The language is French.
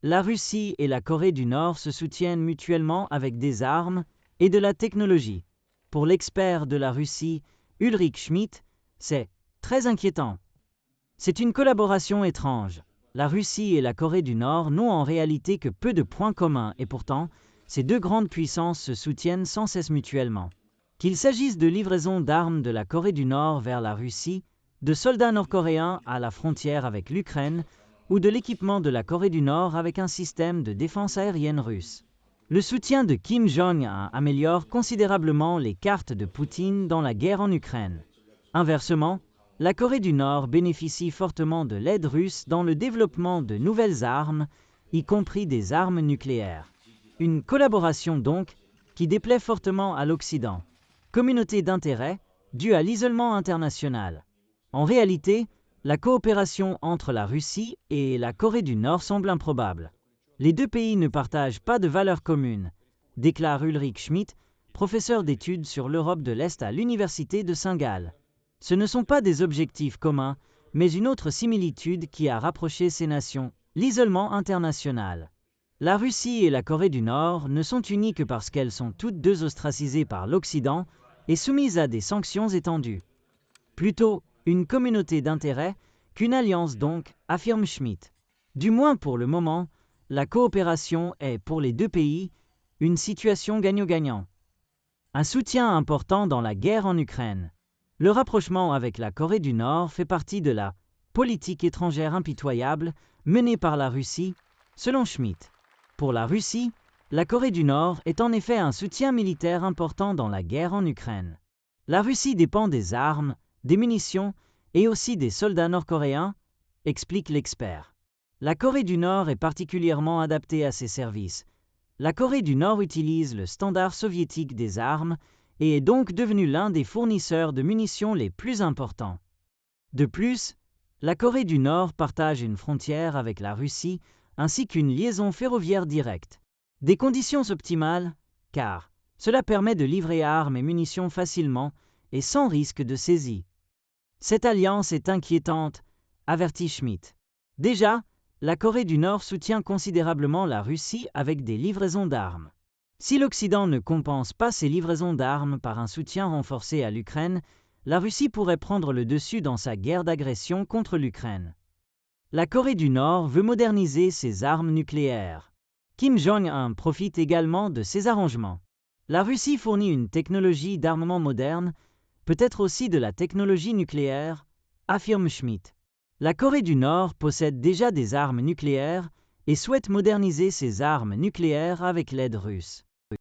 La Russie et la Corée du Nord se soutiennent mutuellement avec des armes et de la technologie. Pour l'expert de la Russie, Ulrich Schmidt, c'est très inquiétant. C'est une collaboration étrange. La Russie et la Corée du Nord n'ont en réalité que peu de points communs et pourtant, ces deux grandes puissances se soutiennent sans cesse mutuellement. Qu'il s'agisse de livraison d'armes de la Corée du Nord vers la Russie, de soldats nord-coréens à la frontière avec l'Ukraine, ou de l'équipement de la Corée du Nord avec un système de défense aérienne russe. Le soutien de Kim Jong-un améliore considérablement les cartes de Poutine dans la guerre en Ukraine. Inversement, la Corée du Nord bénéficie fortement de l'aide russe dans le développement de nouvelles armes, y compris des armes nucléaires. Une collaboration donc qui déplaît fortement à l'Occident. Communauté d'intérêts due à l'isolement international. En réalité, la coopération entre la Russie et la Corée du Nord semble improbable. Les deux pays ne partagent pas de valeurs communes, déclare Ulrich Schmidt, professeur d'études sur l'Europe de l'Est à l'Université de Saint-Gall. Ce ne sont pas des objectifs communs, mais une autre similitude qui a rapproché ces nations, l'isolement international. La Russie et la Corée du Nord ne sont unies que parce qu'elles sont toutes deux ostracisées par l'Occident et soumises à des sanctions étendues. Plutôt une communauté d'intérêts qu'une alliance donc, affirme Schmidt. Du moins pour le moment, la coopération est, pour les deux pays, une situation gagnant-gagnant. Un soutien important dans la guerre en Ukraine. Le rapprochement avec la Corée du Nord fait partie de la politique étrangère impitoyable menée par la Russie, selon Schmidt. Pour la Russie, la Corée du Nord est en effet un soutien militaire important dans la guerre en Ukraine. La Russie dépend des armes, des munitions et aussi des soldats nord-coréens, explique l'expert. La Corée du Nord est particulièrement adaptée à ces services. La Corée du Nord utilise le standard soviétique des armes et est donc devenue l'un des fournisseurs de munitions les plus importants. De plus, la Corée du Nord partage une frontière avec la Russie ainsi qu'une liaison ferroviaire directe. Des conditions optimales, car cela permet de livrer armes et munitions facilement et sans risque de saisie. Cette alliance est inquiétante, avertit Schmidt. Déjà, la Corée du Nord soutient considérablement la Russie avec des livraisons d'armes. Si l'Occident ne compense pas ces livraisons d'armes par un soutien renforcé à l'Ukraine, la Russie pourrait prendre le dessus dans sa guerre d'agression contre l'Ukraine. La Corée du Nord veut moderniser ses armes nucléaires. Kim Jong-un profite également de ces arrangements. La Russie fournit une technologie d'armement moderne, peut-être aussi de la technologie nucléaire, affirme Schmidt. La Corée du Nord possède déjà des armes nucléaires et souhaite moderniser ses armes nucléaires avec l'aide russe.